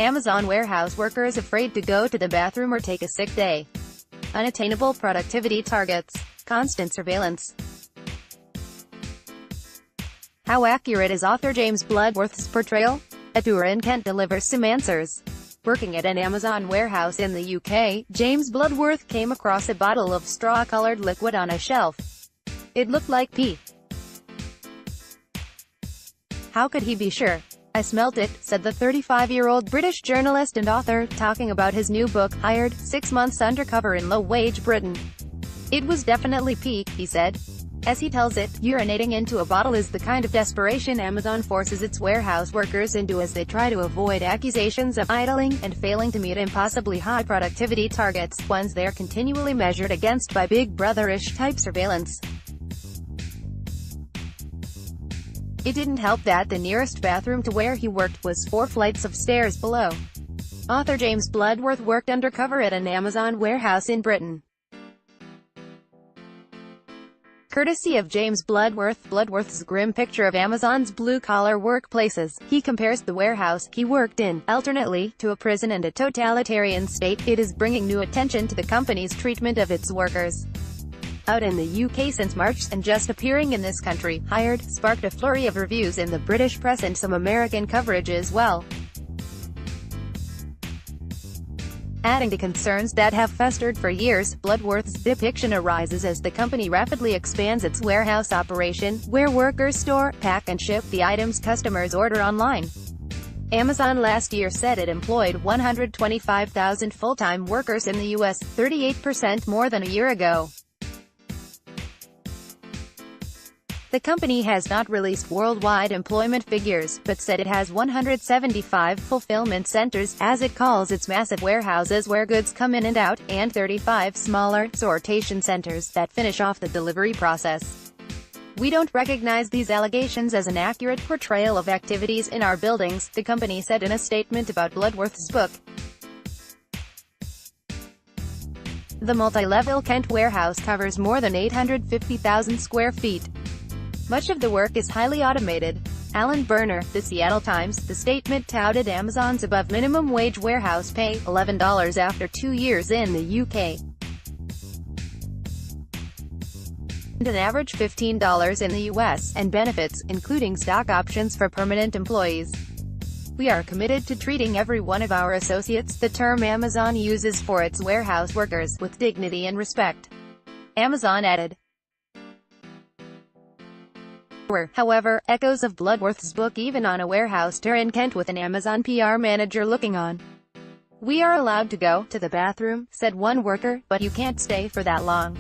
Amazon warehouse workers afraid to go to the bathroom or take a sick day. Unattainable productivity targets. Constant surveillance. How accurate is author James Bloodworth's portrayal? A tour in Kent delivers some answers. Working at an Amazon warehouse in the UK, James Bloodworth came across a bottle of straw-colored liquid on a shelf. It looked like pee. How could he be sure? "I smelt it," said the 35-year-old British journalist and author, talking about his new book, Hired, 6 months undercover in low-wage Britain. "It was definitely pee," he said. As he tells it, urinating into a bottle is the kind of desperation Amazon forces its warehouse workers into as they try to avoid accusations of idling, and failing to meet impossibly high productivity targets, ones they're continually measured against by Big Brother-ish type surveillance. It didn't help that the nearest bathroom to where he worked was 4 flights of stairs below. Author James Bloodworth worked undercover at an Amazon warehouse in Britain. Courtesy of James Bloodworth, Bloodworth's grim picture of Amazon's blue-collar workplaces, he compares the warehouse he worked in, alternately, to a prison and a totalitarian state. It is bringing new attention to the company's treatment of its workers. Out in the UK since March, and just appearing in this country, Hired sparked a flurry of reviews in the British press and some American coverage as well. Adding to concerns that have festered for years, Bloodworth's depiction arises as the company rapidly expands its warehouse operation, where workers store, pack and ship the items customers order online. Amazon last year said it employed 125,000 full-time workers in the US, 38% more than a year ago. The company has not released worldwide employment figures, but said it has 175 fulfillment centers, as it calls its massive warehouses where goods come in and out, and 35 smaller, sortation centers, that finish off the delivery process. "We don't recognize these allegations as an accurate portrayal of activities in our buildings," the company said in a statement about Bloodworth's book. The multi-level Kent warehouse covers more than 850,000 square feet. Much of the work is highly automated. Alan Berner, The Seattle Times, the statement touted Amazon's above minimum wage warehouse pay, $11 after 2 years in the UK. And an average $15 in the US, and benefits, including stock options for permanent employees. "We are committed to treating every one of our associates," the term Amazon uses for its warehouse workers, "with dignity and respect," Amazon added. However, echoes of Bloodworth's book even on a warehouse tour in Kent with an Amazon PR manager looking on. "We are allowed to go to the bathroom," said one worker, "but you can't stay for that long.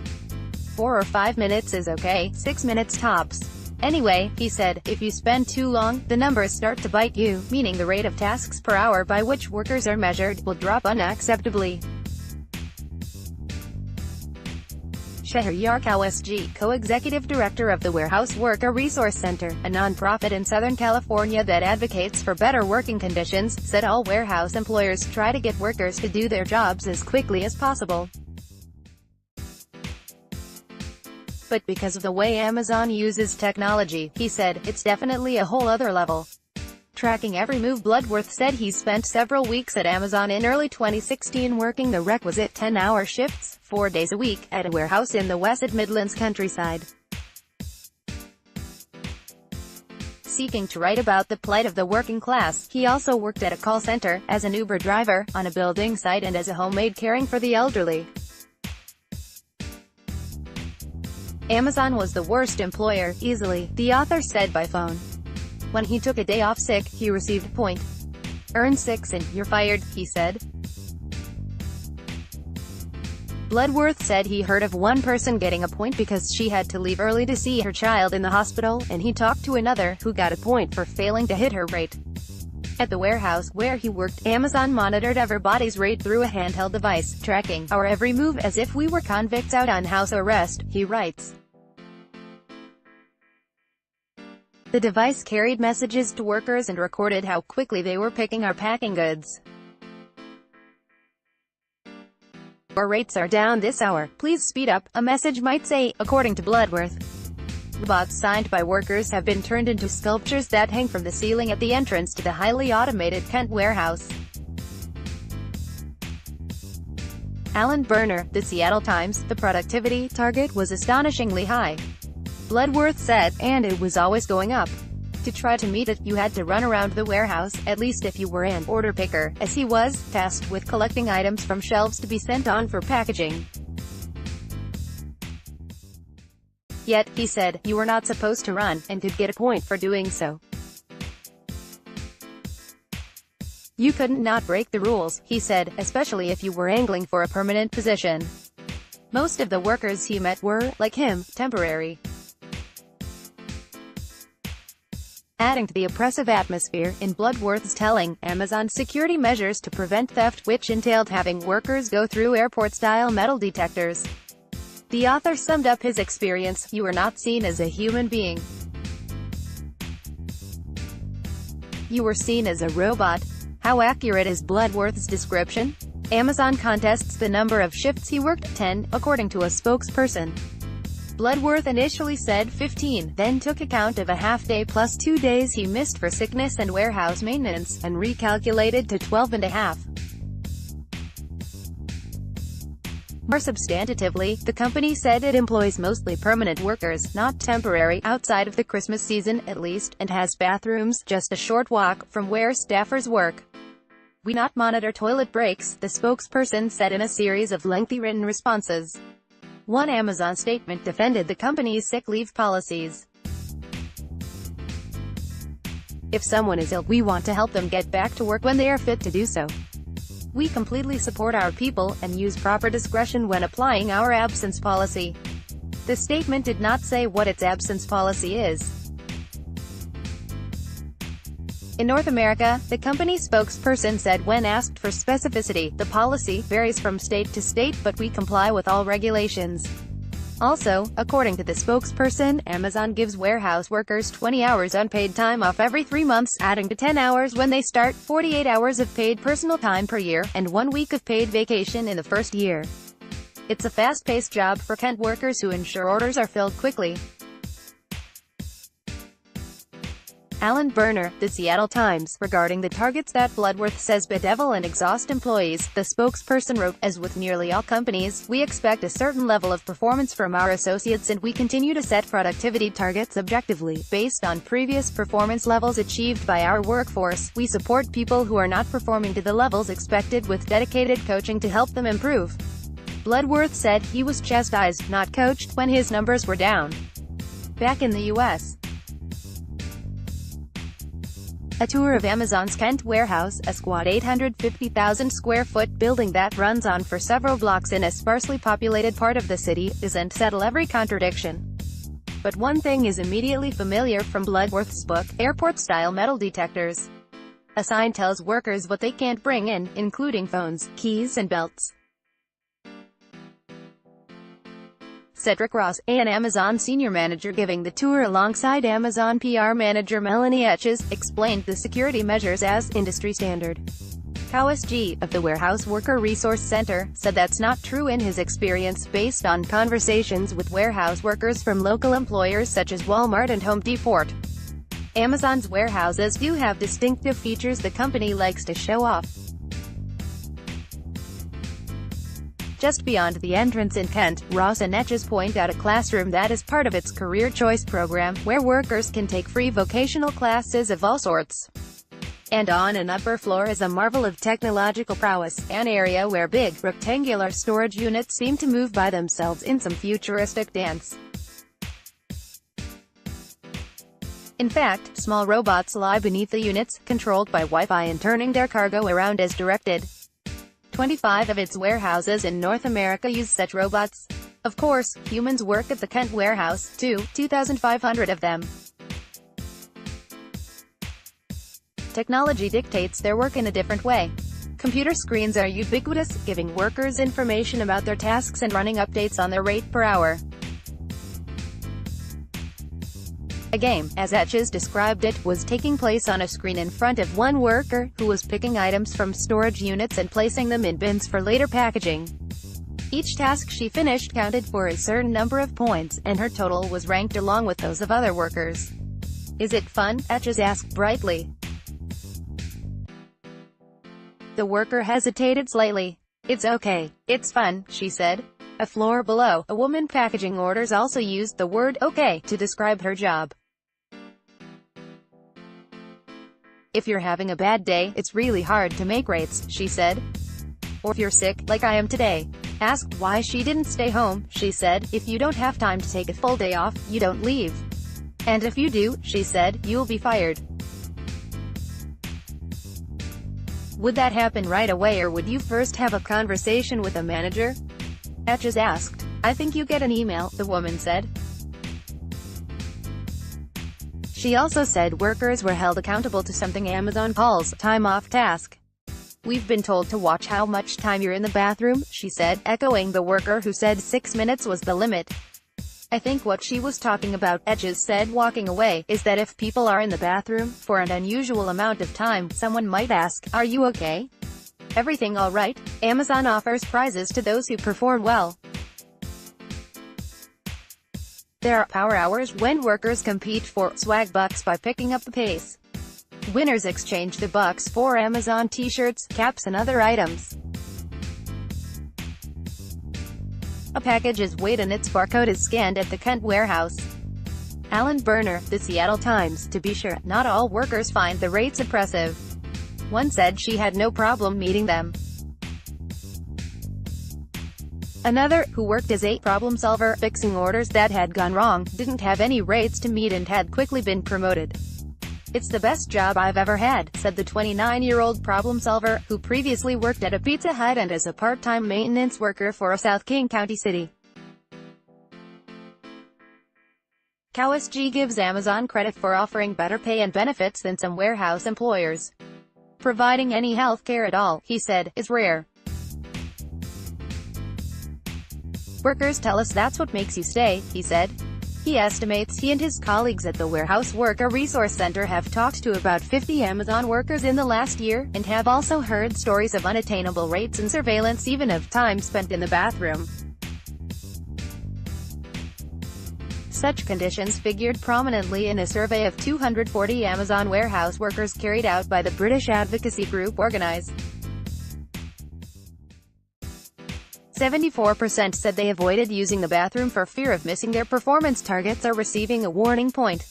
4 or 5 minutes is okay, 6 minutes tops. Anyway," he said, "if you spend too long, the numbers start to bite you, meaning the rate of tasks per hour by which workers are measured will drop unacceptably." Sheher Yarkowski, co-executive director of the Warehouse Worker Resource Center, a non-profit in Southern California that advocates for better working conditions, said all warehouse employers try to get workers to do their jobs as quickly as possible. But because of the way Amazon uses technology, he said, it's definitely a whole other level. Tracking every move. Bloodworth said he spent several weeks at Amazon in early 2016 working the requisite 10-hour shifts, 4 days a week, at a warehouse in the West Midlands countryside. Seeking to write about the plight of the working class, he also worked at a call center, as an Uber driver, on a building site and as a homemaid caring for the elderly. Amazon was the worst employer, easily, the author said by phone. When he took a day off sick, he received point. "Earn 6 and you're fired," he said. Bloodworth said he heard of one person getting a point because she had to leave early to see her child in the hospital, and he talked to another, who got a point for failing to hit her rate. At the warehouse where he worked, Amazon monitored everybody's rate through a handheld device, tracking our every move as if we were convicts out on house arrest, he writes. The device carried messages to workers and recorded how quickly they were picking or packing goods. "Our rates are down this hour, please speed up," a message might say, according to Bloodworth. Robots signed by workers have been turned into sculptures that hang from the ceiling at the entrance to the highly automated Kent warehouse. Alan Berner, The Seattle Times, the productivity target was astonishingly high. Bloodworth said, and it was always going up. To try to meet it, you had to run around the warehouse, at least if you were an order picker, as he was, tasked with collecting items from shelves to be sent on for packaging. Yet, he said, you were not supposed to run, and could get a point for doing so. You couldn't not break the rules, he said, especially if you were angling for a permanent position. Most of the workers he met were, like him, temporary. Adding to the oppressive atmosphere, in Bloodworth's telling, Amazon's security measures to prevent theft, which entailed having workers go through airport-style metal detectors. The author summed up his experience: you were not seen as a human being. You were seen as a robot. How accurate is Bloodworth's description? Amazon contests the number of shifts he worked, 10, according to a spokesperson. Bloodworth initially said 15, then took account of a half-day plus 2 days he missed for sickness and warehouse maintenance, and recalculated to 12.5. More substantively, the company said it employs mostly permanent workers, not temporary, outside of the Christmas season, at least, and has bathrooms just a short walk from where staffers work. We not monitor toilet breaks, the spokesperson said in a series of lengthy written responses. One Amazon statement defended the company's sick leave policies. If someone is ill, we want to help them get back to work when they are fit to do so. We completely support our people, and use proper discretion when applying our absence policy. The statement did not say what its absence policy is. In North America, the company spokesperson said when asked for specificity, the policy varies from state to state, but we comply with all regulations. Also, according to the spokesperson, Amazon gives warehouse workers 20 hours unpaid time off every 3 months, adding to 10 hours when they start, 48 hours of paid personal time per year, and 1 week of paid vacation in the first year. It's a fast-paced job for Kent workers who ensure orders are filled quickly. Alan Berner, The Seattle Times, regarding the targets that Bloodworth says bedevil and exhaust employees, the spokesperson wrote, as with nearly all companies, we expect a certain level of performance from our associates and we continue to set productivity targets objectively, based on previous performance levels achieved by our workforce. We support people who are not performing to the levels expected with dedicated coaching to help them improve. Bloodworth said he was chastised, not coached, when his numbers were down. Back in the U.S. A tour of Amazon's Kent warehouse, a squat 850,000-square-foot building that runs on for several blocks in a sparsely populated part of the city, isn't settle every contradiction. But one thing is immediately familiar from Bloodworth's book, Airport-Style Metal Detectors. A sign tells workers what they can't bring in, including phones, keys and belts. Cedric Ross, an Amazon senior manager giving the tour alongside Amazon PR manager Melanie Etches, explained the security measures as industry standard. Kawis G, of the Warehouse Worker Resource Center, said that's not true in his experience, based on conversations with warehouse workers from local employers such as Walmart and Home Depot. Amazon's warehouses do have distinctive features the company likes to show off. Just beyond the entrance in Kent, Ross and Etches point out a classroom that is part of its Career Choice program, where workers can take free vocational classes of all sorts. And on an upper floor is a marvel of technological prowess, an area where big, rectangular storage units seem to move by themselves in some futuristic dance. In fact, small robots lie beneath the units, controlled by Wi-Fi and turning their cargo around as directed. 25 of its warehouses in North America use such robots. Of course, humans work at the Kent warehouse, too, 2,500 of them. Technology dictates their work in a different way. Computer screens are ubiquitous, giving workers information about their tasks and running updates on their rate per hour. A game, as Etches described it, was taking place on a screen in front of one worker, who was picking items from storage units and placing them in bins for later packaging. Each task she finished counted for a certain number of points, and her total was ranked along with those of other workers. Is it fun? Etches asked brightly. The worker hesitated slightly. "It's okay. It's fun," she said. A floor below, a woman packaging orders also used the word "okay" to describe her job. "If you're having a bad day, it's really hard to make rates," she said. "Or if you're sick, like I am today." Asked why she didn't stay home, she said, "If you don't have time to take a full day off, you don't leave. And if you do," she said, "you'll be fired." Would that happen right away, or would you first have a conversation with a manager? Etches asked. "I think you get an email," the woman said. She also said workers were held accountable to something Amazon calls time off task. "We've been told to watch how much time you're in the bathroom," she said, echoing the worker who said 6 minutes was the limit. "I think what she was talking about," Etches said, walking away, "is that if people are in the bathroom for an unusual amount of time, someone might ask, 'Are you okay? Everything all right?' Amazon offers prizes to those who perform well. There are power hours when workers compete for swag bucks by picking up the pace. Winners exchange the bucks for Amazon t-shirts, caps and other items. A package is weighed and its barcode is scanned at the Kent warehouse." Alan Berner, The Seattle Times. "To be sure, not all workers find the rates oppressive. One said she had no problem meeting them. Another, who worked as a problem solver, fixing orders that had gone wrong, didn't have any rates to meet and had quickly been promoted. "It's the best job I've ever had," said the 29-year-old problem solver, who previously worked at a Pizza Hut and as a part-time maintenance worker for a South King County city. KOSG gives Amazon credit for offering better pay and benefits than some warehouse employers. "Providing any health care at all," he said, "is rare. Workers tell us that's what makes you stay," he said. He estimates he and his colleagues at the Warehouse Worker Resource Center have talked to about 50 Amazon workers in the last year, and have also heard stories of unattainable rates and surveillance, even of time spent in the bathroom. Such conditions figured prominently in a survey of 240 Amazon warehouse workers carried out by the British advocacy group Organize. 74% said they avoided using the bathroom for fear of missing their performance targets or receiving a warning point.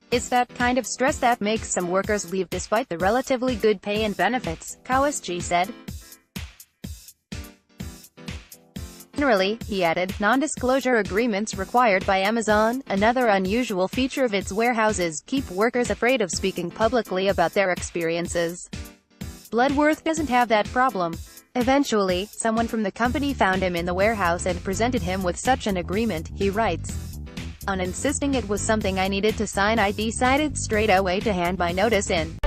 "It's that kind of stress that makes some workers leave despite the relatively good pay and benefits," KOSG said. Generally, he added, non-disclosure agreements required by Amazon, another unusual feature of its warehouses, keep workers afraid of speaking publicly about their experiences. Bloodworth doesn't have that problem. Eventually, someone from the company found him in the warehouse and presented him with such an agreement, he writes. On insisting it was something I needed to sign, I decided straight away to hand my notice in.